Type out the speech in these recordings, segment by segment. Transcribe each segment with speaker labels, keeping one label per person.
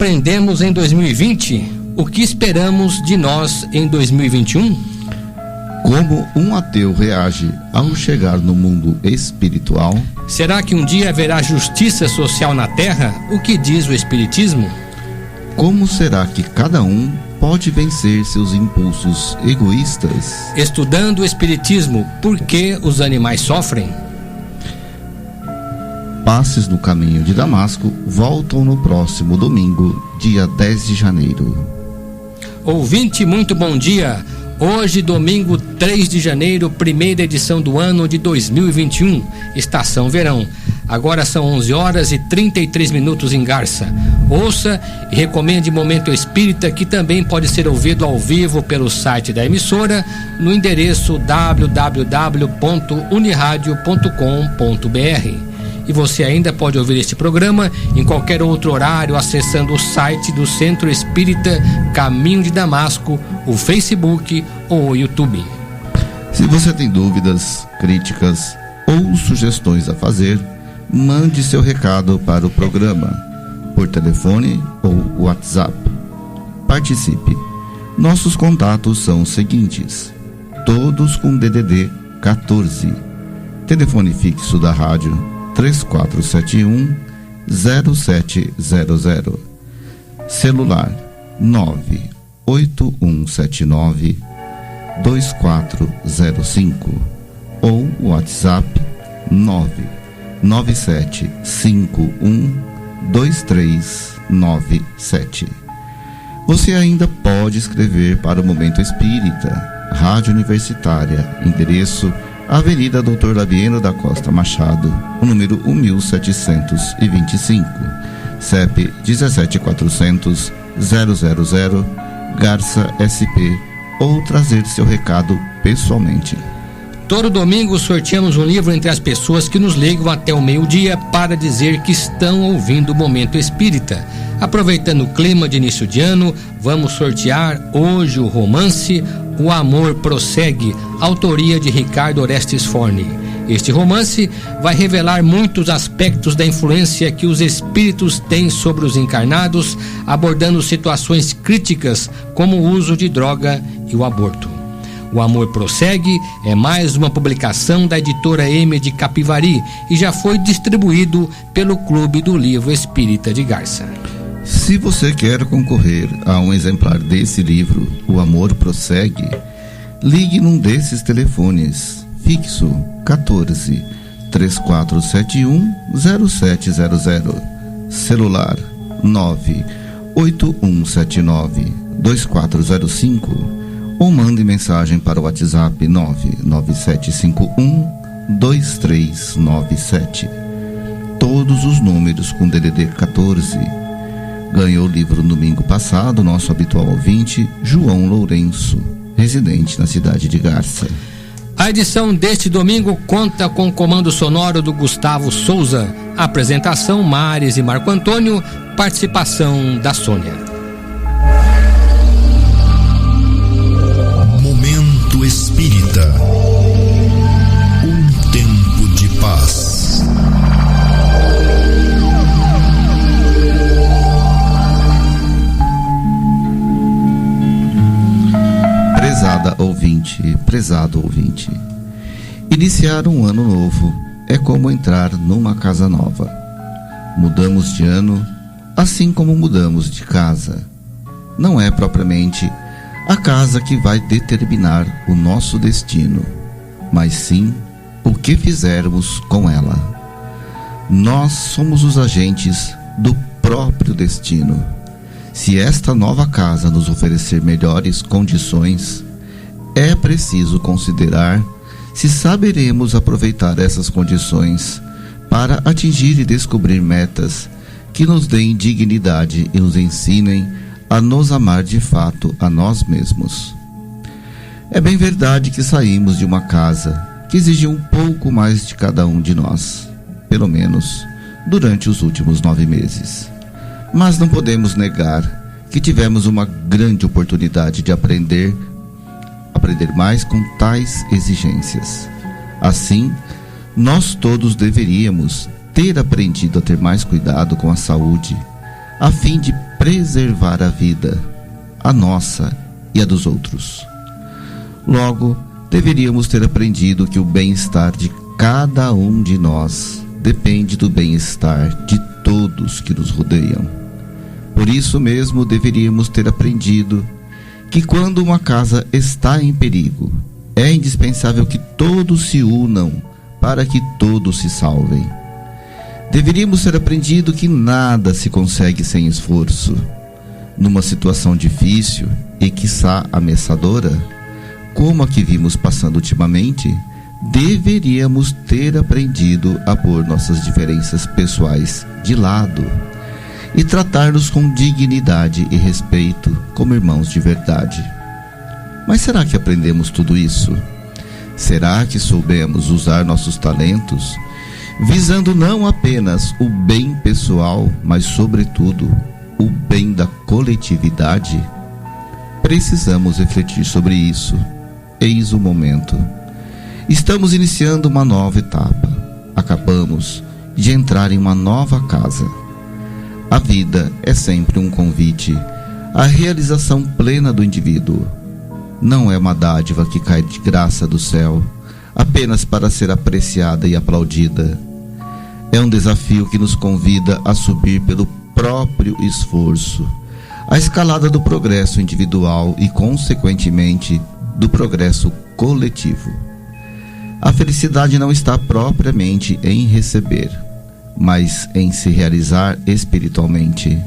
Speaker 1: aprendemos em 2020? O que esperamos de nós em 2021?
Speaker 2: Como um ateu reage ao chegar no mundo espiritual?
Speaker 1: Será que um dia haverá justiça social na Terra? O que diz o Espiritismo?
Speaker 2: Como será que cada um pode vencer seus impulsos egoístas?
Speaker 1: Estudando o Espiritismo, por que os animais sofrem?
Speaker 2: Passes no Caminho de Damasco voltam no próximo domingo, dia 10 de janeiro.
Speaker 1: Ouvinte, muito bom dia. Hoje, domingo 3 de janeiro, primeira edição do ano de 2021, estação verão. Agora são 11 horas e 33 minutos em Garça. Ouça e recomende Momento Espírita, que também pode ser ouvido ao vivo pelo site da emissora, no endereço www.uniradio.com.br. E você ainda pode ouvir este programa em qualquer outro horário acessando o site do Centro Espírita Caminho de Damasco, o Facebook ou o YouTube.
Speaker 2: Se você tem dúvidas, críticas ou sugestões a fazer, mande seu recado para o programa por telefone ou WhatsApp. Participe. Nossos contatos são os seguintes, todos com DDD 14. Telefone fixo da rádio 3471-0700. Celular 98179-2405 ou WhatsApp 99751-2397. Você ainda pode escrever para o Momento Espírita, Rádio Universitária, endereço Avenida Doutor Labieno da Costa Machado, o número 1725, CEP 17400-000, Garça SP, ou trazer seu recado pessoalmente.
Speaker 1: Todo domingo sorteamos um livro entre as pessoas que nos ligam até o meio-dia para dizer que estão ouvindo o Momento Espírita. Aproveitando o clima de início de ano, vamos sortear hoje o romance O Amor Prossegue, autoria de Ricardo Orestes Forni. Este romance vai revelar muitos aspectos da influência que os espíritos têm sobre os encarnados, abordando situações críticas como o uso de droga e o aborto. O Amor Prossegue é mais uma publicação da editora M de Capivari e já foi distribuído pelo Clube do Livro Espírita de Garça.
Speaker 2: Se você quer concorrer a um exemplar desse livro, O Amor Prossegue, ligue num desses telefones, fixo 14 3471 0700, celular 98179 2405, ou mande mensagem para o WhatsApp 99751 2397. Todos os números com DDD 14. Ganhou o livro no domingo passado nosso habitual ouvinte, João Lourenço, residente na cidade de Garça.
Speaker 1: A edição deste domingo conta com o comando sonoro do Gustavo Souza, apresentação Mares e Marco Antônio, participação da Sônia.
Speaker 3: Momento Espírita, um tempo de paz.
Speaker 2: Prezada ouvinte, prezado ouvinte, iniciar um ano novo é como entrar numa casa nova. Mudamos de ano, assim como mudamos de casa. Não é propriamente a casa que vai determinar o nosso destino, mas sim o que fizermos com ela. Nós somos os agentes do próprio destino. Se esta nova casa nos oferecer melhores condições, é preciso considerar se saberemos aproveitar essas condições para atingir e descobrir metas que nos deem dignidade e nos ensinem a nos amar de fato a nós mesmos. É bem verdade que saímos de uma casa que exigia um pouco mais de cada um de nós, pelo menos durante os últimos 9 meses. Mas não podemos negar que tivemos uma grande oportunidade de aprender mais com tais exigências. Assim, nós todos deveríamos ter aprendido a ter mais cuidado com a saúde, a fim de preservar a vida, a nossa e a dos outros. Logo, deveríamos ter aprendido que o bem-estar de cada um de nós depende do bem-estar de todos que nos rodeiam. Por isso mesmo, deveríamos ter aprendido que quando uma casa está em perigo, é indispensável que todos se unam para que todos se salvem. Deveríamos ter aprendido que nada se consegue sem esforço. Numa situação difícil e quiçá ameaçadora, como a que vimos passando ultimamente, deveríamos ter aprendido a pôr nossas diferenças pessoais de lado e tratar-nos com dignidade e respeito como irmãos de verdade. Mas será que aprendemos tudo isso? Será que soubemos usar nossos talentos, visando não apenas o bem pessoal, mas sobretudo o bem da coletividade? Precisamos refletir sobre isso. Eis o momento. Estamos iniciando uma nova etapa. Acabamos de entrar em uma nova casa. A vida é sempre um convite à realização plena do indivíduo. Não é uma dádiva que cai de graça do céu, apenas para ser apreciada e aplaudida. É um desafio que nos convida a subir pelo próprio esforço, a escalada do progresso individual e, consequentemente, do progresso coletivo. A felicidade não está propriamente em receber, mas em se realizar espiritualmente.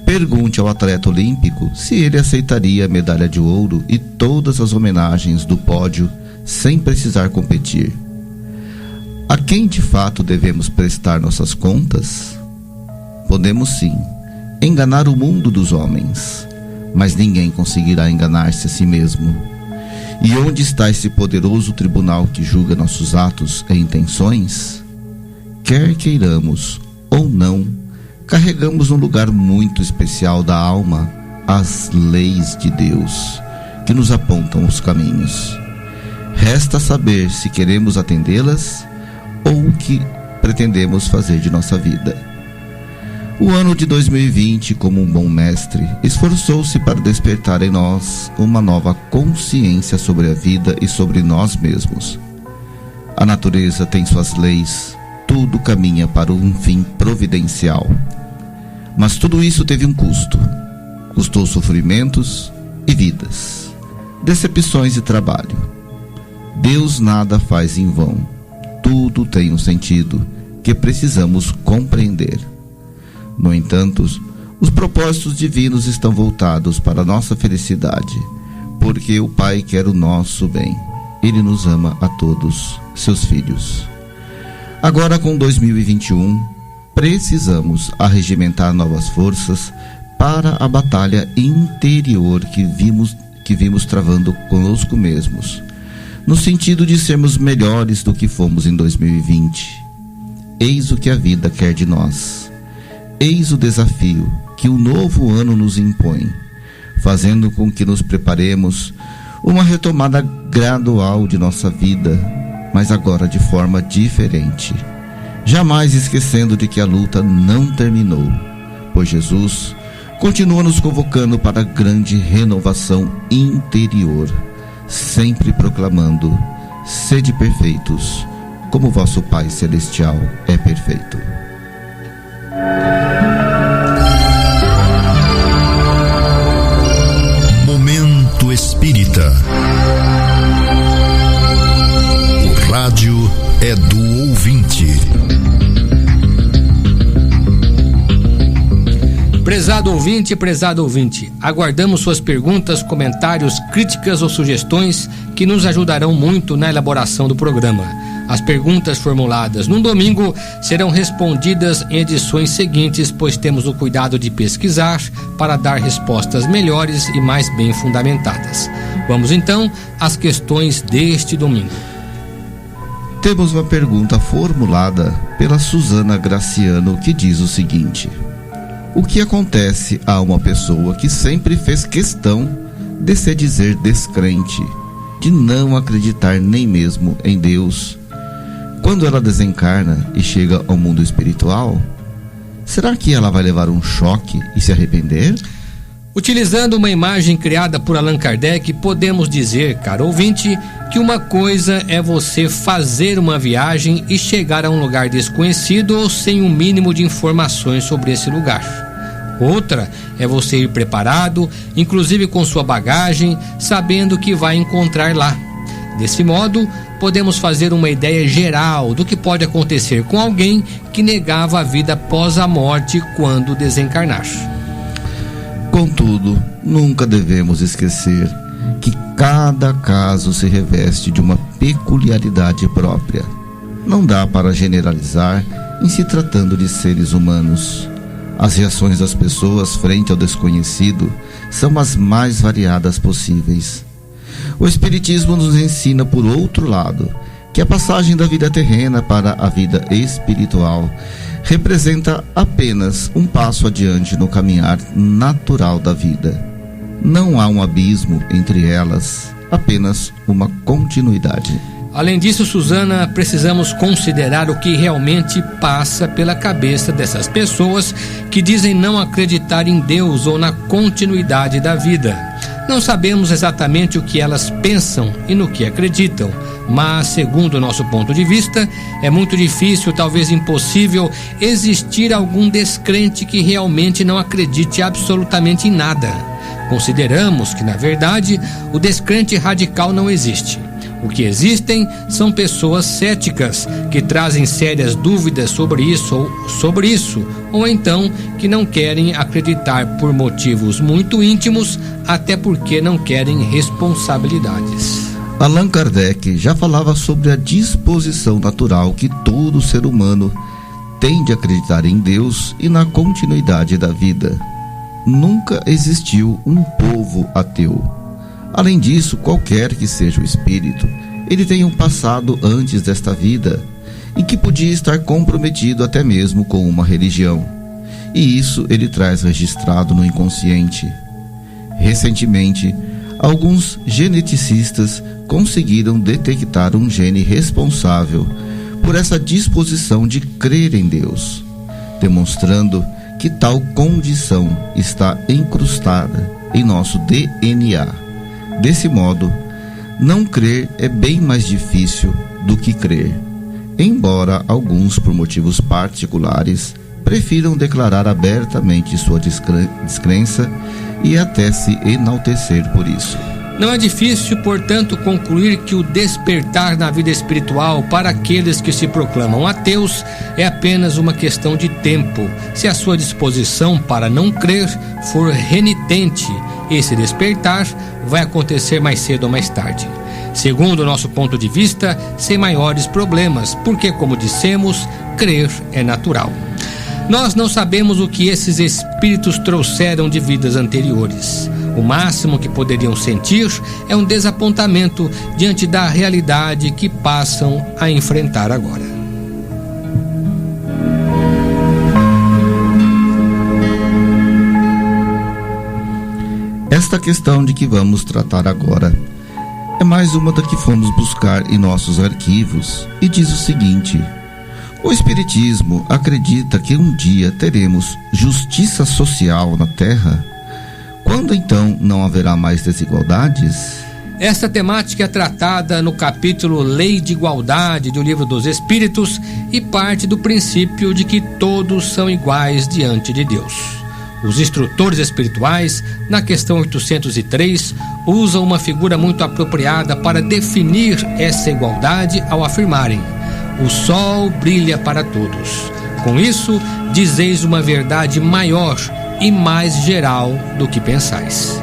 Speaker 2: Pergunte ao atleta olímpico se ele aceitaria a medalha de ouro e todas as homenagens do pódio sem precisar competir. A quem de fato devemos prestar nossas contas? Podemos sim enganar o mundo dos homens, mas ninguém conseguirá enganar-se a si mesmo. E onde está esse poderoso tribunal que julga nossos atos e intenções? Quer queiramos ou não, carregamos um lugar muito especial da alma as leis de Deus, que nos apontam os caminhos. Resta saber se queremos atendê-las ou o que pretendemos fazer de nossa vida. O ano de 2020, como um bom mestre, esforçou-se para despertar em nós uma nova consciência sobre a vida e sobre nós mesmos. A natureza tem suas leis, tudo caminha para um fim providencial. Mas tudo isso teve um custo. Custou sofrimentos e vidas, decepções e trabalho. Deus nada faz em vão. Tudo tem um sentido que precisamos compreender. No entanto, os propósitos divinos estão voltados para a nossa felicidade, porque o Pai quer o nosso bem. Ele nos ama a todos, seus filhos. Agora, com 2021, precisamos arregimentar novas forças para a batalha interior que vimos travando conosco mesmos, no sentido de sermos melhores do que fomos em 2020. Eis o que a vida quer de nós. Eis o desafio que o novo ano nos impõe, fazendo com que nos preparemos uma retomada gradual de nossa vida, mas agora de forma diferente. Jamais esquecendo de que a luta não terminou, pois Jesus continua nos convocando para a grande renovação interior, sempre proclamando: sede perfeitos, como vosso Pai Celestial é perfeito.
Speaker 3: Momento Espírita. O rádio é do ouvinte.
Speaker 1: Prezado ouvinte, aguardamos suas perguntas, comentários, críticas ou sugestões que nos ajudarão muito na elaboração do programa. As perguntas formuladas num domingo serão respondidas em edições seguintes, pois temos o cuidado de pesquisar para dar respostas melhores e mais bem fundamentadas. Vamos então às questões deste domingo.
Speaker 2: Temos uma pergunta formulada pela Suzana Graciano que diz o seguinte: o que acontece a uma pessoa que sempre fez questão de se dizer descrente, de não acreditar nem mesmo em Deus, quando ela desencarna e chega ao mundo espiritual? será que ela vai levar um choque e se arrepender?
Speaker 1: Utilizando uma imagem criada por Allan Kardec, podemos dizer, caro ouvinte, que uma coisa é você fazer uma viagem e chegar a um lugar desconhecido ou sem um mínimo de informações sobre esse lugar. Outra é você ir preparado, inclusive com sua bagagem, sabendo o que vai encontrar lá. Desse modo, podemos fazer uma ideia geral do que pode acontecer com alguém que negava a vida após a morte quando desencarnar.
Speaker 2: Contudo, nunca devemos esquecer que cada caso se reveste de uma peculiaridade própria. Não dá para generalizar em se tratando de seres humanos. As reações das pessoas frente ao desconhecido são as mais variadas possíveis. O Espiritismo nos ensina, por outro lado, que a passagem da vida terrena para a vida espiritual representa apenas um passo adiante no caminhar natural da vida. Não há um abismo entre elas, apenas uma continuidade.
Speaker 1: Além disso, Suzana, precisamos considerar o que realmente passa pela cabeça dessas pessoas que dizem não acreditar em Deus ou na continuidade da vida. Não sabemos exatamente o que elas pensam e no que acreditam, mas, segundo o nosso ponto de vista, é muito difícil, talvez impossível, existir algum descrente que realmente não acredite absolutamente em nada. Consideramos que, na verdade, o descrente radical não existe. O que existem são pessoas céticas que trazem sérias dúvidas sobre isso, ou então que não querem acreditar por motivos muito íntimos, até porque não querem responsabilidades.
Speaker 2: Allan Kardec já falava sobre a disposição natural que todo ser humano tem de acreditar em Deus e na continuidade da vida. Nunca existiu um povo ateu. Além disso, qualquer que seja o espírito, ele tem um passado antes desta vida, em que podia estar comprometido até mesmo com uma religião. E isso ele traz registrado no inconsciente. Recentemente, alguns geneticistas conseguiram detectar um gene responsável por essa disposição de crer em Deus, demonstrando que tal condição está incrustada em nosso DNA. Desse modo, não crer é bem mais difícil do que crer, embora alguns, por motivos particulares, prefiram declarar abertamente sua descrença e até se enaltecer por isso.
Speaker 1: Não é difícil, portanto, concluir que o despertar na vida espiritual para aqueles que se proclamam ateus é apenas uma questão de tempo, se a sua disposição para não crer for renitente. Esse despertar vai acontecer mais cedo ou mais tarde. Segundo o nosso ponto de vista, sem maiores problemas, porque, como dissemos, crer é natural. Nós não sabemos o que esses espíritos trouxeram de vidas anteriores. O máximo que poderiam sentir é um desapontamento diante da realidade que passam a enfrentar agora.
Speaker 2: Esta questão de que vamos tratar agora é mais uma da que fomos buscar em nossos arquivos e diz o seguinte: o Espiritismo acredita que um dia teremos justiça social na Terra? Quando então não haverá mais desigualdades?
Speaker 1: Esta temática é tratada no capítulo Lei de Igualdade do Livro dos Espíritos e parte do princípio de que todos são iguais diante de Deus. Os instrutores espirituais, na questão 803, usam uma figura muito apropriada para definir essa igualdade ao afirmarem: o sol brilha para todos. Com isso, dizeis uma verdade maior e mais geral do que pensais.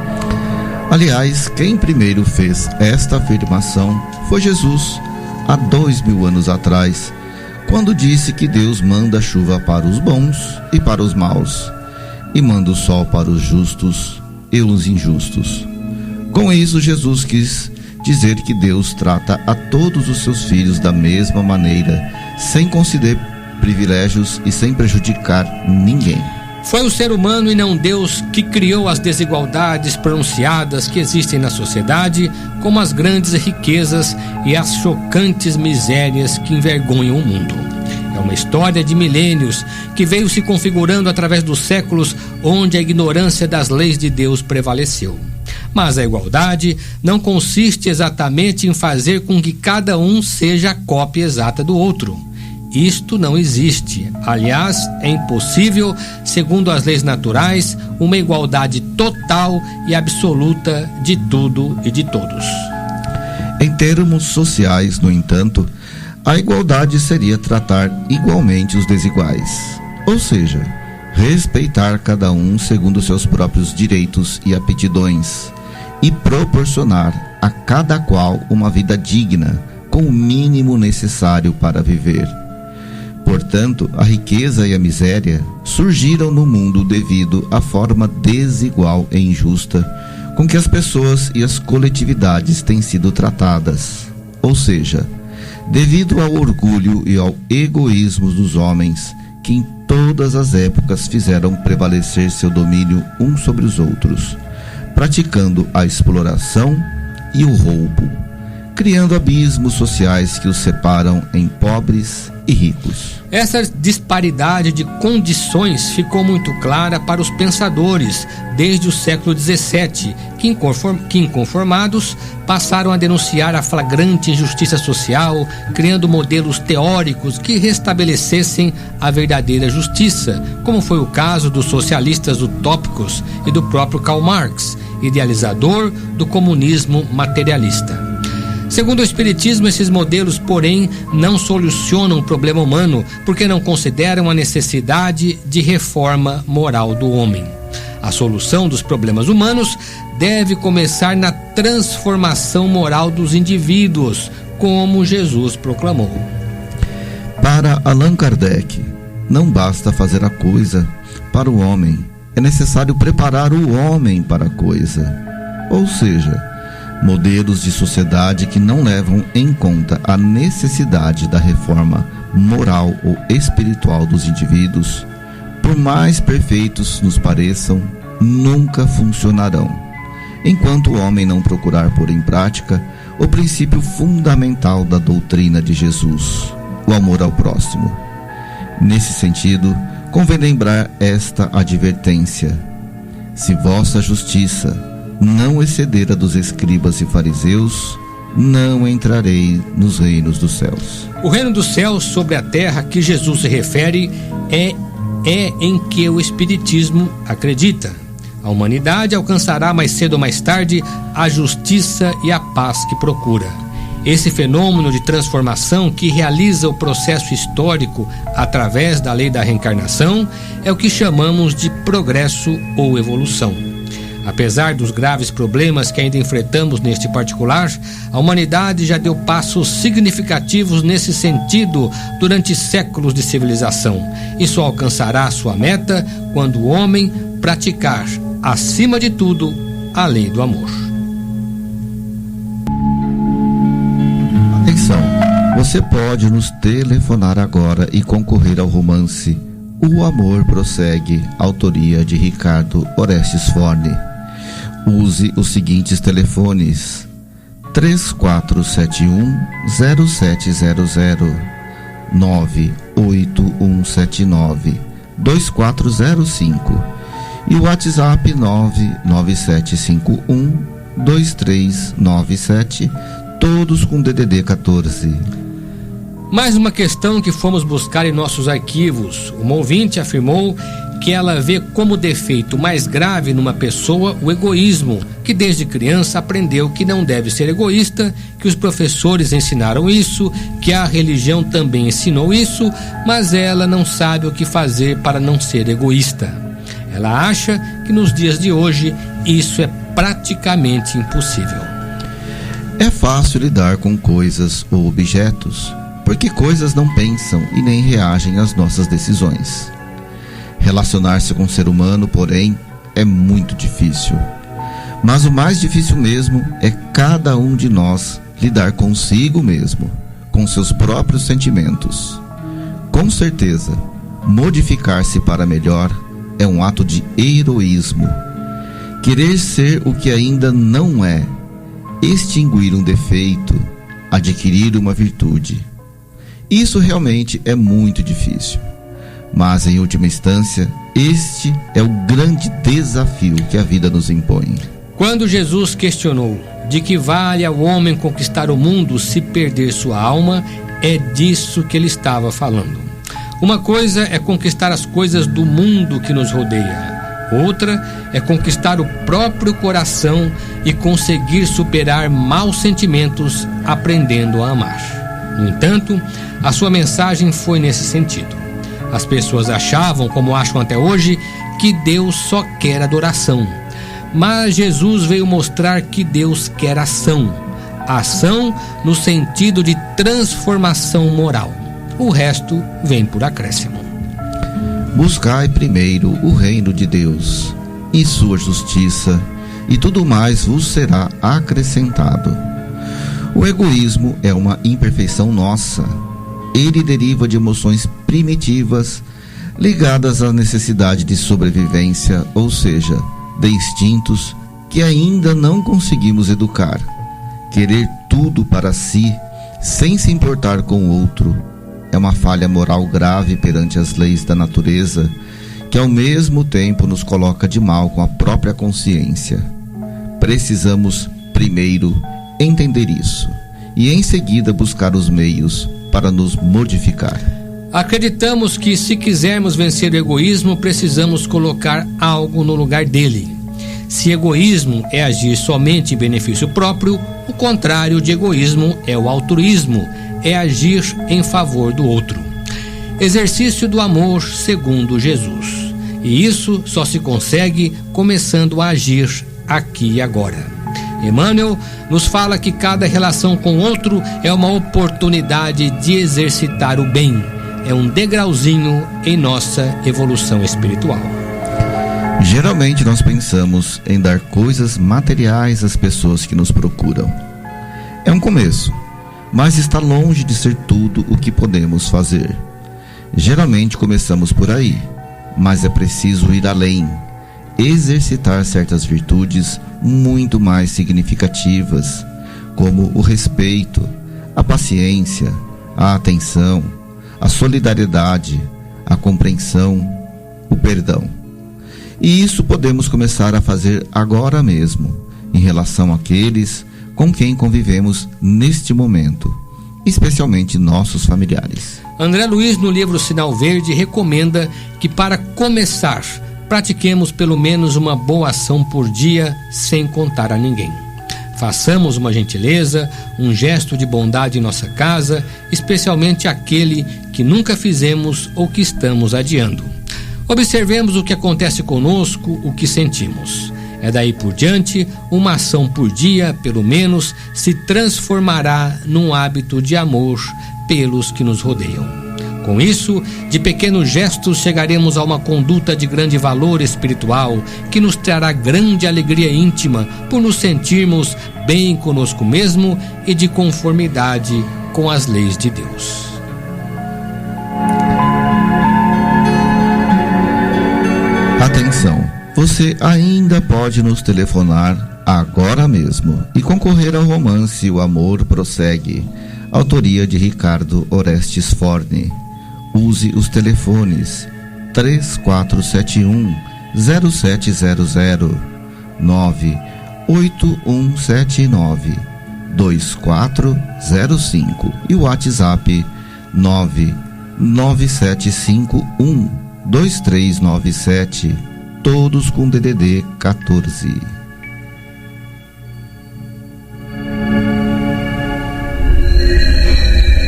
Speaker 2: Aliás, quem primeiro fez esta afirmação foi Jesus, há 2000 anos atrás, quando disse que Deus manda chuva para os bons e para os maus, e manda o sol para os justos e os injustos. Com isso, Jesus quis dizer que Deus trata a todos os seus filhos da mesma maneira, sem conceder privilégios e sem prejudicar ninguém.
Speaker 1: Foi o ser humano e não Deus que criou as desigualdades pronunciadas que existem na sociedade, como as grandes riquezas e as chocantes misérias que envergonham o mundo. É uma história de milênios que veio se configurando através dos séculos, onde a ignorância das leis de Deus prevaleceu. Mas a igualdade não consiste exatamente em fazer com que cada um seja a cópia exata do outro. Isto não existe. Aliás, é impossível, segundo as leis naturais, uma igualdade total e absoluta de tudo e de todos.
Speaker 2: Em termos sociais, no entanto, a igualdade seria tratar igualmente os desiguais, ou seja, respeitar cada um segundo seus próprios direitos e aptidões e proporcionar a cada qual uma vida digna, com o mínimo necessário para viver. Portanto, a riqueza e a miséria surgiram no mundo devido à forma desigual e injusta com que as pessoas e as coletividades têm sido tratadas, ou seja, devido ao orgulho e ao egoísmo dos homens que em todas as épocas fizeram prevalecer seu domínio uns sobre os outros, praticando a exploração e o roubo, criando abismos sociais que os separam em pobres e ricos.
Speaker 1: Essa disparidade de condições ficou muito clara para os pensadores desde o século XVII, que inconformados passaram a denunciar a flagrante injustiça social, criando modelos teóricos que restabelecessem a verdadeira justiça, como foi o caso dos socialistas utópicos e do próprio Karl Marx, idealizador do comunismo materialista. Segundo o Espiritismo, esses modelos, porém, não solucionam o problema humano porque não consideram a necessidade de reforma moral do homem. A solução dos problemas humanos deve começar na transformação moral dos indivíduos, como Jesus proclamou.
Speaker 2: Para Allan Kardec, não basta fazer a coisa para o homem, é necessário preparar o homem para a coisa. Ou seja, modelos de sociedade que não levam em conta a necessidade da reforma moral ou espiritual dos indivíduos, por mais perfeitos nos pareçam, nunca funcionarão, enquanto o homem não procurar pôr em prática o princípio fundamental da doutrina de Jesus, o amor ao próximo. Nesse sentido, convém lembrar esta advertência: se vossa justiça não exceder a dos escribas e fariseus, não entrarei nos reinos dos céus.
Speaker 1: O reino dos céus sobre a terra que Jesus se refere é em que o Espiritismo acredita. A humanidade alcançará mais cedo ou mais tarde a justiça e a paz que procura. Esse fenômeno de transformação que realiza o processo histórico através da lei da reencarnação é o que chamamos de progresso ou evolução. Apesar dos graves problemas que ainda enfrentamos neste particular, a humanidade já deu passos significativos nesse sentido durante séculos de civilização e só alcançará sua meta quando o homem praticar, acima de tudo, a lei do amor.
Speaker 2: Atenção, você pode nos telefonar agora e concorrer ao romance O Amor Prossegue, autoria de Ricardo Orestes Forne. Use os seguintes telefones: 3471-0700, 98179-2405 e o WhatsApp 99751-2397, todos com DDD 14.
Speaker 1: Mais uma questão que fomos buscar em nossos arquivos. Uma ouvinte afirmou que ela vê como defeito mais grave numa pessoa o egoísmo, que desde criança aprendeu que não deve ser egoísta, que os professores ensinaram isso, que a religião também ensinou isso, mas ela não sabe o que fazer para não ser egoísta. Ela acha que nos dias de hoje isso é praticamente impossível.
Speaker 2: É fácil lidar com coisas ou objetos, porque coisas não pensam e nem reagem às nossas decisões. Relacionar-se com o ser humano, porém, é muito difícil. Mas o mais difícil mesmo é cada um de nós lidar consigo mesmo, com seus próprios sentimentos. Com certeza, modificar-se para melhor é um ato de heroísmo. Querer ser o que ainda não é, extinguir um defeito, adquirir uma virtude. Isso realmente é muito difícil. Mas, em última instância, este é o grande desafio que a vida nos impõe.
Speaker 1: Quando Jesus questionou de que vale ao homem conquistar o mundo se perder sua alma, é disso que ele estava falando. Uma coisa é conquistar as coisas do mundo que nos rodeia. Outra é conquistar o próprio coração e conseguir superar maus sentimentos aprendendo a amar. No entanto, a sua mensagem foi nesse sentido. As pessoas achavam, como acham até hoje, que Deus só quer adoração. Mas Jesus veio mostrar que Deus quer ação. Ação no sentido de transformação moral. O resto vem por acréscimo.
Speaker 2: Buscai primeiro o reino de Deus e sua justiça, e tudo mais vos será acrescentado. O egoísmo é uma imperfeição nossa. Ele deriva de emoções primitivas ligadas à necessidade de sobrevivência, ou seja, de instintos que ainda não conseguimos educar. Querer tudo para si, sem se importar com o outro, é uma falha moral grave perante as leis da natureza, que ao mesmo tempo nos coloca de mal com a própria consciência. Precisamos, primeiro, entender isso, e em seguida buscar os meios para nos modificar.
Speaker 1: Acreditamos que, se quisermos vencer o egoísmo, precisamos colocar algo no lugar dele. Se egoísmo é agir somente em benefício próprio, o contrário de egoísmo é o altruísmo, é agir em favor do outro. Exercício do amor segundo Jesus. E isso só se consegue começando a agir aqui e agora. Emmanuel nos fala que cada relação com outro é uma oportunidade de exercitar o bem. É um degrauzinho em nossa evolução espiritual.
Speaker 2: Geralmente nós pensamos em dar coisas materiais às pessoas que nos procuram. É um começo, mas está longe de ser tudo o que podemos fazer. Geralmente começamos por aí, mas é preciso ir além, exercitar certas virtudes muito mais significativas, como o respeito, a paciência, a atenção, a solidariedade, a compreensão, o perdão. E isso podemos começar a fazer agora mesmo, em relação àqueles com quem convivemos neste momento, especialmente nossos familiares.
Speaker 1: André Luiz, no livro Sinal Verde, recomenda que, para começar, pratiquemos pelo menos uma boa ação por dia sem contar a ninguém. Façamos uma gentileza, um gesto de bondade em nossa casa, especialmente aquele que nunca fizemos ou que estamos adiando. Observemos o que acontece conosco, o que sentimos. É daí por diante, uma ação por dia, pelo menos, se transformará num hábito de amor pelos que nos rodeiam. Com isso, de pequenos gestos chegaremos a uma conduta de grande valor espiritual que nos trará grande alegria íntima por nos sentirmos bem conosco mesmo e de conformidade com as leis de Deus.
Speaker 2: Atenção, você ainda pode nos telefonar agora mesmo e concorrer ao romance O Amor Prossegue, autoria de Ricardo Orestes Forni. Use os telefones 3471-0700, 98179-2405 e o WhatsApp 99751-2397, todos com DDD 14.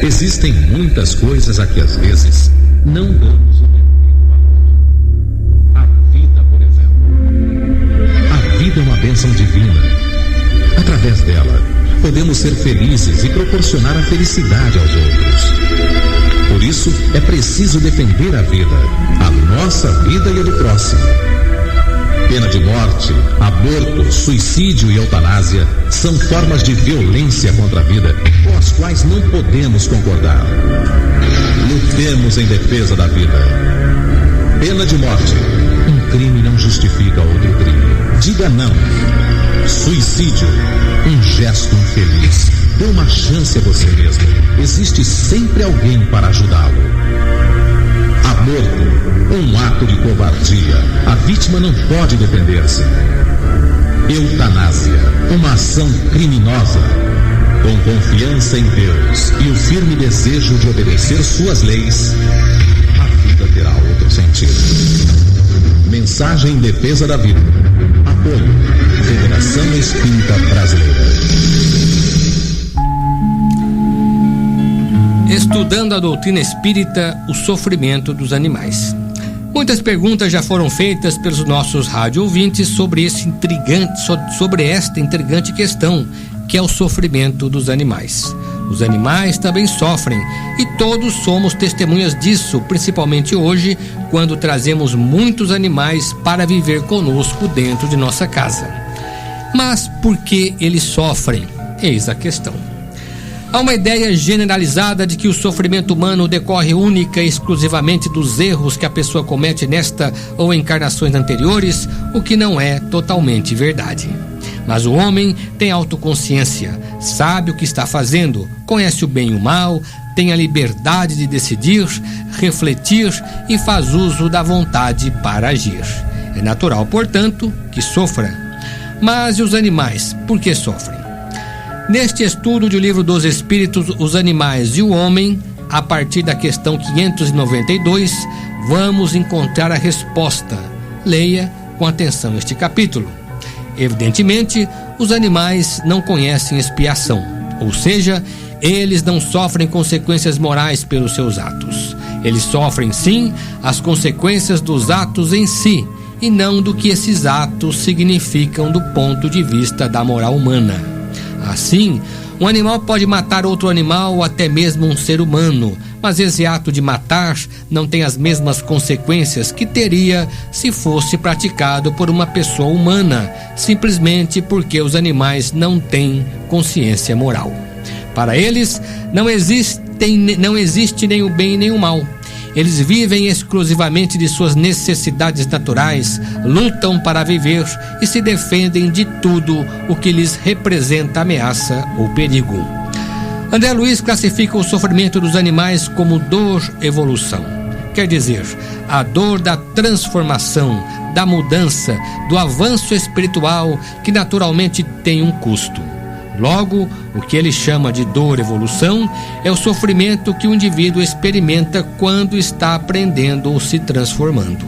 Speaker 4: Existem muitas coisas a que às vezes não damos o devido valor. A vida, por exemplo. A vida é uma bênção divina. Através dela, podemos ser felizes e proporcionar a felicidade aos outros. Por isso, é preciso defender a vida, a nossa vida e a do próximo. Pena de morte, aborto, suicídio e eutanásia são formas de violência contra a vida com as quais não podemos concordar. Lutemos em defesa da vida. Pena de morte. Um crime não justifica outro crime. Diga não. Suicídio. Um gesto infeliz. Dê uma chance a você mesmo. existe sempre alguém para ajudá-lo. Aborto, um ato de covardia. A vítima não pode defender-se. Eutanásia, uma ação criminosa. Com confiança em Deus e o firme desejo de obedecer suas leis, a vida terá outro sentido. Mensagem em defesa da vida. Apoio. Federação Espírita Brasileira.
Speaker 1: Estudando a doutrina espírita, o sofrimento dos animais. Muitas perguntas já foram feitas pelos nossos rádio ouvintes sobre esta intrigante questão, que é o sofrimento dos animais. Os animais também sofrem e todos somos testemunhas disso, principalmente hoje, quando trazemos muitos animais para viver conosco dentro de nossa casa. Mas por que eles sofrem? Eis a questão. Há uma ideia generalizada de que o sofrimento humano decorre única e exclusivamente dos erros que a pessoa comete nesta ou encarnações anteriores, o que não é totalmente verdade. Mas o homem tem autoconsciência, sabe o que está fazendo, conhece o bem e o mal, tem a liberdade de decidir, refletir e faz uso da vontade para agir. É natural, portanto, que sofra. Mas e os animais, por que sofrem? Neste estudo do Livro dos Espíritos, Os Animais e o Homem, a partir da questão 592, vamos encontrar a resposta. Leia com atenção este capítulo. Evidentemente, os animais não conhecem expiação, ou seja, eles não sofrem consequências morais pelos seus atos. Eles sofrem, sim, as consequências dos atos em si, e não do que esses atos significam do ponto de vista da moral humana. Assim, um animal pode matar outro animal ou até mesmo um ser humano, mas esse ato de matar não tem as mesmas consequências que teria se fosse praticado por uma pessoa humana, simplesmente porque os animais não têm consciência moral. Para eles, não existe nem o bem nem o mal. Eles vivem exclusivamente de suas necessidades naturais, lutam para viver e se defendem de tudo o que lhes representa ameaça ou perigo. André Luiz classifica o sofrimento dos animais como dor-evolução. Quer dizer, a dor da transformação, da mudança, do avanço espiritual que naturalmente tem um custo. Logo, o que ele chama de dor-evolução é o sofrimento que o indivíduo experimenta quando está aprendendo ou se transformando.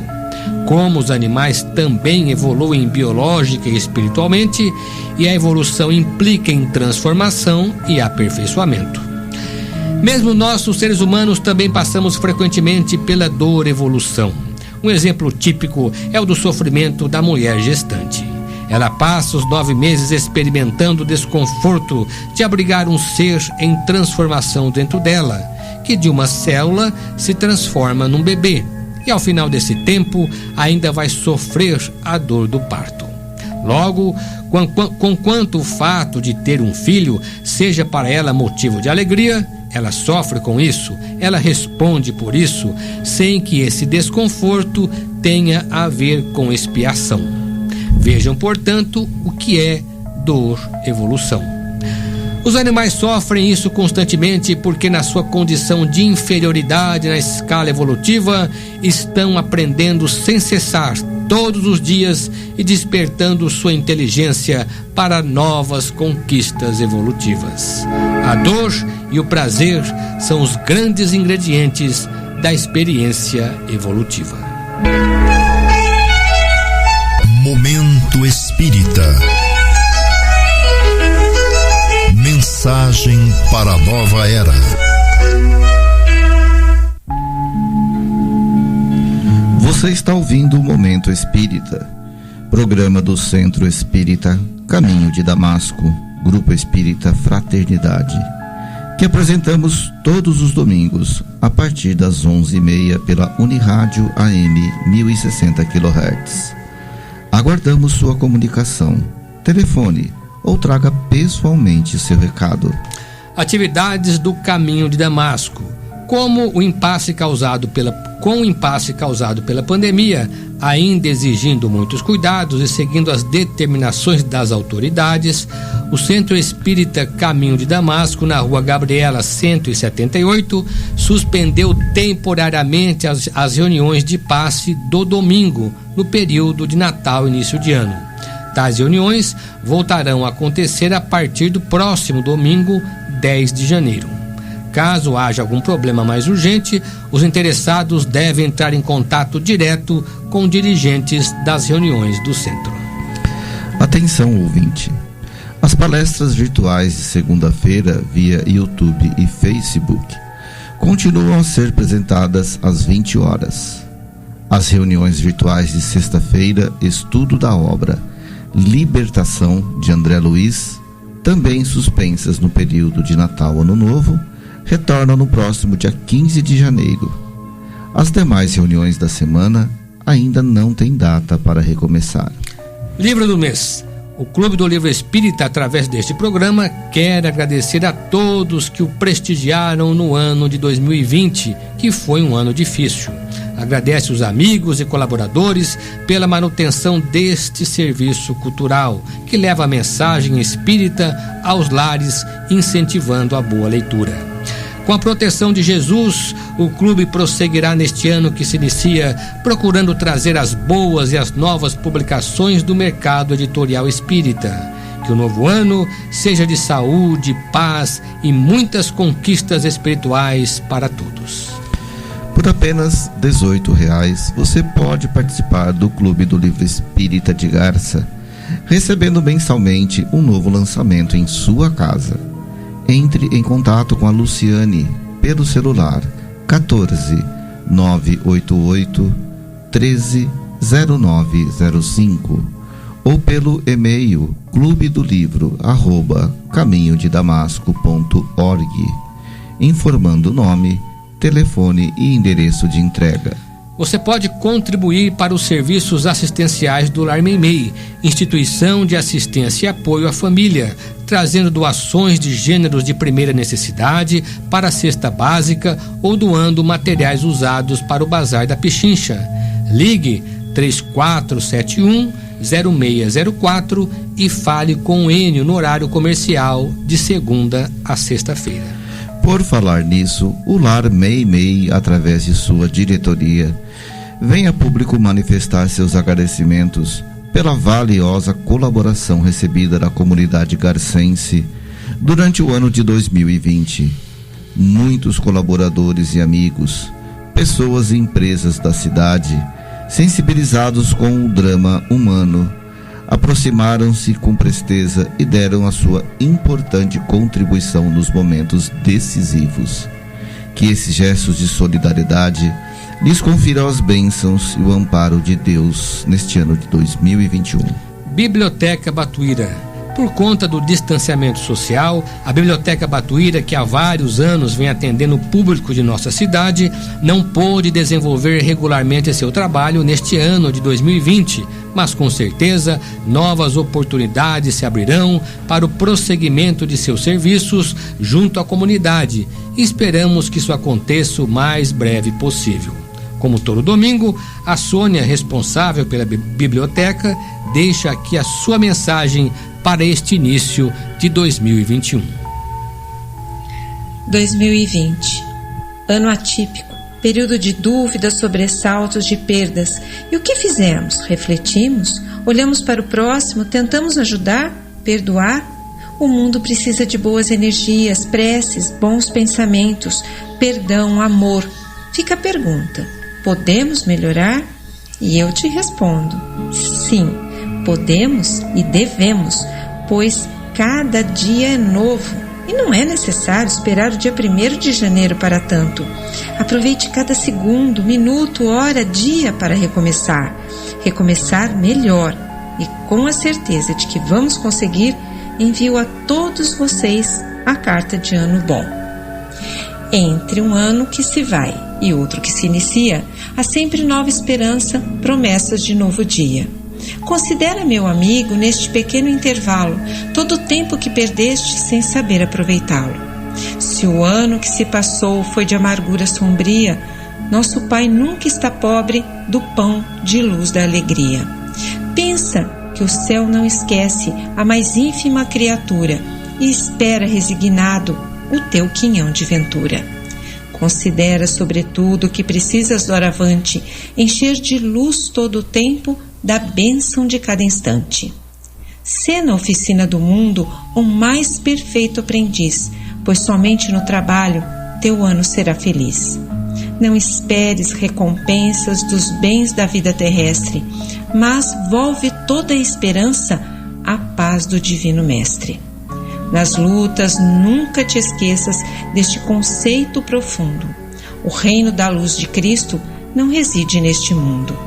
Speaker 1: Como os animais também evoluem biológica e espiritualmente, e a evolução implica em transformação e aperfeiçoamento. Mesmo nós, os seres humanos, também passamos frequentemente pela dor-evolução. Um exemplo típico é o do sofrimento da mulher gestante. Ela passa os 9 meses experimentando o desconforto de abrigar um ser em transformação dentro dela, que de uma célula se transforma num bebê, e ao final desse tempo ainda vai sofrer a dor do parto. Logo, conquanto o fato de ter um filho seja para ela motivo de alegria, ela sofre com isso, ela responde por isso, sem que esse desconforto tenha a ver com expiação. Vejam, portanto, o que é dor-evolução. Os animais sofrem isso constantemente porque, na sua condição de inferioridade na escala evolutiva, estão aprendendo sem cessar todos os dias e despertando sua inteligência para novas conquistas evolutivas. A dor e o prazer são os grandes ingredientes da experiência evolutiva.
Speaker 3: Momento Espírita. Mensagem para a nova era.
Speaker 2: Você está ouvindo o Momento Espírita, programa do Centro Espírita Caminho de Damasco, Grupo Espírita Fraternidade, que apresentamos todos os domingos a partir das 11h30 pela Unirádio AM 1060 kHz. Aguardamos sua comunicação. Telefone ou traga pessoalmente seu recado.
Speaker 1: Atividades do Caminho de Damasco. Com o impasse causado pela pandemia, ainda exigindo muitos cuidados e seguindo as determinações das autoridades, o Centro Espírita Caminho de Damasco, na Rua Gabriela 178, suspendeu temporariamente as reuniões de passe do domingo, no período de Natal e início de ano. Tais reuniões voltarão a acontecer a partir do próximo domingo, 10 de janeiro. Caso haja algum problema mais urgente, os interessados devem entrar em contato direto com dirigentes das reuniões do centro.
Speaker 2: Atenção, ouvinte! As palestras virtuais de segunda-feira via YouTube e Facebook continuam a ser apresentadas às 20 horas. As reuniões virtuais de sexta-feira, estudo da obra Libertação, de André Luiz, também suspensas no período de Natal Ano Novo, retornam no próximo dia 15 de janeiro. As demais reuniões da semana ainda não têm data para recomeçar.
Speaker 1: Livro do mês. O Clube do Livro Espírita, através deste programa, quer agradecer a todos que o prestigiaram no ano de 2020, que foi um ano difícil. Agradece os amigos e colaboradores pela manutenção deste serviço cultural, que leva a mensagem espírita aos lares, incentivando a boa leitura. Com a proteção de Jesus, o clube prosseguirá neste ano que se inicia, procurando trazer as boas e as novas publicações do mercado editorial espírita. Que o novo ano seja de saúde, paz e muitas conquistas espirituais para todos.
Speaker 2: Por apenas R$ 18,00, você pode participar do Clube do Livro Espírita de Garça, recebendo mensalmente um novo lançamento em sua casa. Entre em contato com a Luciane pelo celular 14 988 13 0905 ou pelo e-mail clubedomlivro@caminhodedamasco.org, informando nome, telefone e endereço de entrega.
Speaker 1: Você pode contribuir para os serviços assistenciais do Lar Meimei, instituição de assistência e apoio à família, trazendo doações de gêneros de primeira necessidade para a cesta básica ou doando materiais usados para o Bazar da Pichincha. Ligue 3471-0604 e fale com o Enio no horário comercial de segunda a sexta-feira.
Speaker 2: Por falar nisso, o Lar Meimei, através de sua diretoria, vem a público manifestar seus agradecimentos pela valiosa colaboração recebida da comunidade garcense durante o ano de 2020. Muitos colaboradores e amigos, pessoas e empresas da cidade, sensibilizados com o drama humano, aproximaram-se com presteza e deram a sua importante contribuição nos momentos decisivos. Que esses gestos de solidariedade lhes confiram as bênçãos e o amparo de Deus neste ano de 2021.
Speaker 1: Biblioteca Batuíra. Por conta do distanciamento social, a Biblioteca Batuíra, que há vários anos vem atendendo o público de nossa cidade, não pôde desenvolver regularmente seu trabalho neste ano de 2020, mas com certeza novas oportunidades se abrirão para o prosseguimento de seus serviços junto à comunidade e esperamos que isso aconteça o mais breve possível. Como todo domingo, a Sônia, responsável pela biblioteca, deixa aqui a sua mensagem para este início de 2021.
Speaker 5: 2020, ano atípico, período de dúvidas, sobressaltos, de perdas. E o que fizemos? Refletimos? Olhamos para o próximo? Tentamos ajudar? Perdoar? O mundo precisa de boas energias, preces, bons pensamentos, perdão, amor. Fica a pergunta: podemos melhorar? E eu te respondo: sim, podemos e devemos, pois cada dia é novo e não é necessário esperar o dia 1º de janeiro para tanto. Aproveite cada segundo, minuto, hora, dia para recomeçar. Recomeçar melhor e com a certeza de que vamos conseguir, envio a todos vocês a carta de ano bom. Entre um ano que se vai e outro que se inicia, há sempre nova esperança, promessas de novo dia. Considera, meu amigo, neste pequeno intervalo, todo o tempo que perdeste sem saber aproveitá-lo. Se Se o ano que se passou foi de amargura sombria, nosso Pai nunca está pobre do pão de luz da alegria. Pensa que o céu não esquece a mais ínfima criatura e espera resignado o teu quinhão de ventura. Considera, sobretudo, que precisas doravante encher de luz todo o tempo da bênção de cada instante. Sê na oficina do mundo o mais perfeito aprendiz, pois somente no trabalho teu ano será feliz. Não esperes recompensas dos bens da vida terrestre, mas volve toda a esperança à paz do Divino Mestre. Nas lutas, nunca te esqueças deste conceito profundo. O reino da luz de Cristo não reside neste mundo.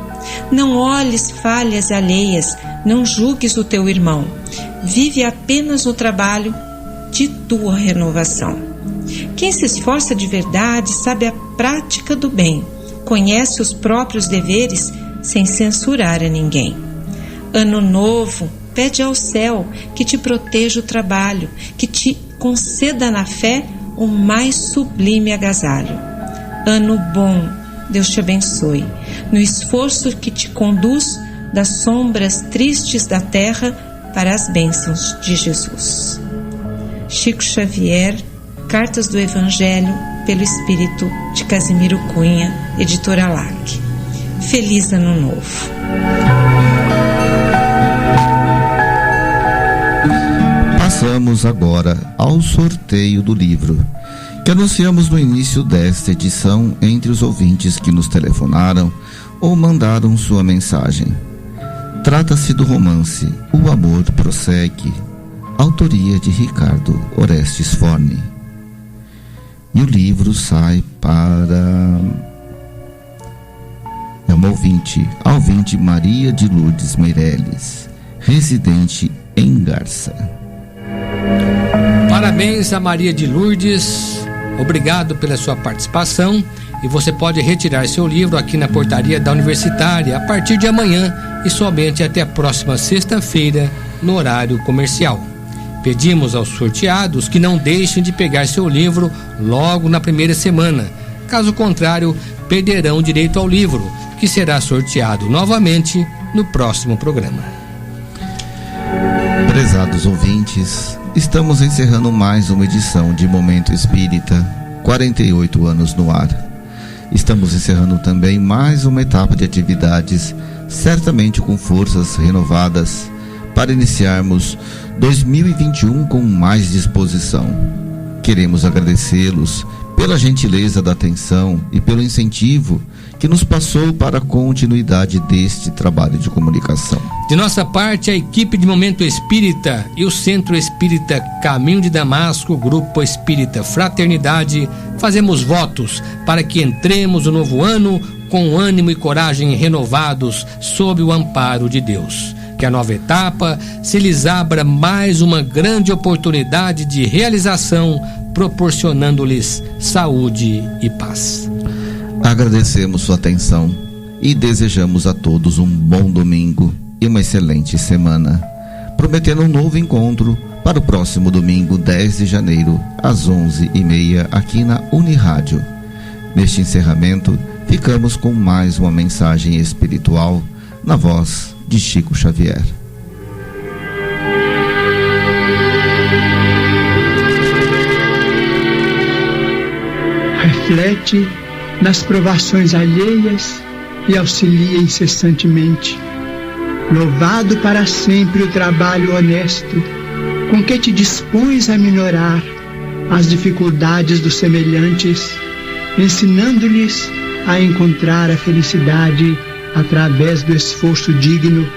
Speaker 5: Não olhes falhas alheias, não julgues o teu irmão. Vive apenas no trabalho de tua renovação. Quem se esforça de verdade sabe a prática do bem, conhece os próprios deveres sem censurar a ninguém. Ano novo, pede ao céu que te proteja o trabalho, que te conceda na fé o mais sublime agasalho. Ano bom, Deus te abençoe, no esforço que te conduz das sombras tristes da terra para as bênçãos de Jesus. Chico Xavier, Cartas do Evangelho, pelo Espírito de Casimiro Cunha, editora LAC. Feliz Ano Novo!
Speaker 2: Passamos agora ao sorteio do livro, que anunciamos no início desta edição entre os ouvintes que nos telefonaram ou mandaram sua mensagem. Trata-se do romance O Amor Prossegue, autoria de Ricardo Orestes Forni. E o livro sai para uma ouvinte Maria de Lourdes Meirelles, residente em Garça.
Speaker 1: Parabéns a Maria de Lourdes, obrigado pela sua participação, e você pode retirar seu livro aqui na portaria da Universitária a partir de amanhã e somente até a próxima sexta-feira no horário comercial. Pedimos aos sorteados que não deixem de pegar seu livro logo na primeira semana. Caso contrário, perderão o direito ao livro, que será sorteado novamente no próximo programa.
Speaker 2: Prezados ouvintes, estamos encerrando mais uma edição de Momento Espírita, 48 anos no ar. Estamos encerrando também mais uma etapa de atividades, certamente com forças renovadas, para iniciarmos 2021 com mais disposição. Queremos agradecê-los pela gentileza da atenção e pelo incentivo que nos passou para a continuidade deste trabalho de comunicação.
Speaker 1: De nossa parte, a equipe de Momento Espírita e o Centro Espírita Caminho de Damasco, Grupo Espírita Fraternidade, fazemos votos para que entremos no novo ano com ânimo e coragem renovados sob o amparo de Deus. Que a nova etapa se lhes abra mais uma grande oportunidade de realização, proporcionando-lhes saúde e paz.
Speaker 2: Agradecemos sua atenção e desejamos a todos um bom domingo e uma excelente semana, prometendo um novo encontro para o próximo domingo, 10 de janeiro, às 11h30, aqui na Unirádio. Neste encerramento, ficamos com mais uma mensagem espiritual na voz de Chico Xavier.
Speaker 6: Reflete nas provações alheias e auxilia incessantemente. Louvado para sempre o trabalho honesto com que te dispões a minorar as dificuldades dos semelhantes, ensinando-lhes a encontrar a felicidade através do esforço digno.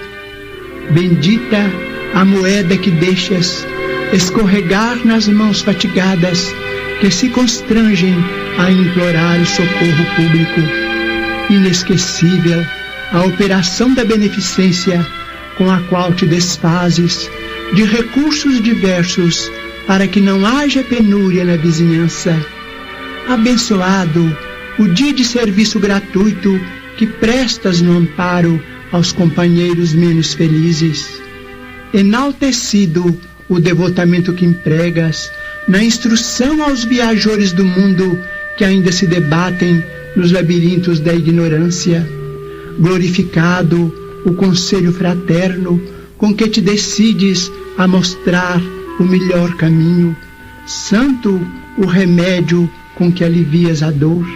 Speaker 6: Bendita a moeda que deixas escorregar nas mãos fatigadas que se constrangem a implorar o socorro público. Inesquecível a operação da beneficência com a qual te desfazes de recursos diversos para que não haja penúria na vizinhança. Abençoado o dia de serviço gratuito que prestas no amparo aos companheiros menos felizes. Enaltecido o devotamento que empregas na instrução aos viajores do mundo que ainda se debatem nos labirintos da ignorância. Glorificado o conselho fraterno com que te decides a mostrar o melhor caminho. Santo o remédio com que alivias a dor.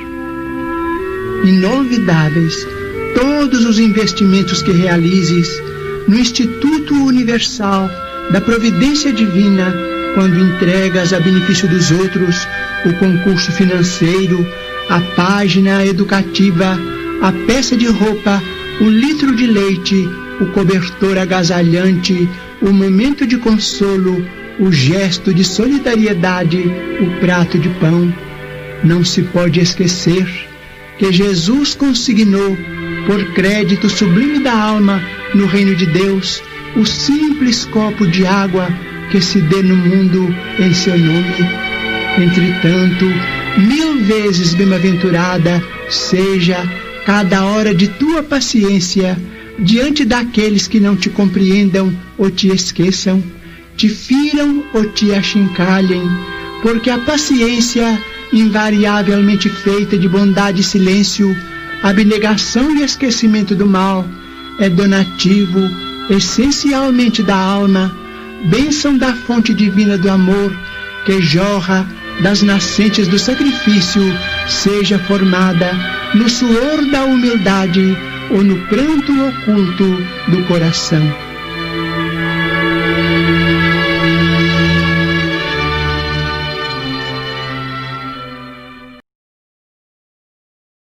Speaker 6: Inolvidáveis todos os investimentos que realizes no Instituto Universal da Providência Divina, quando entregas a benefício dos outros o concurso financeiro, a página educativa, a peça de roupa, o litro de leite, o cobertor agasalhante, o momento de consolo, o gesto de solidariedade, o prato de pão. Não se pode esquecer que Jesus consignou, por crédito sublime da alma no reino de Deus, o simples copo de água que se dê no mundo em seu nome. Entretanto, 1000 vezes bem-aventurada seja cada hora de tua paciência diante daqueles que não te compreendam ou te esqueçam, te firam ou te achincalhem, porque a paciência, invariavelmente feita de bondade e silêncio, abnegação e esquecimento do mal, é donativo essencialmente da alma, bênção da fonte divina do amor, que jorra das nascentes do sacrifício, seja formada no suor da humildade ou no pranto oculto do coração.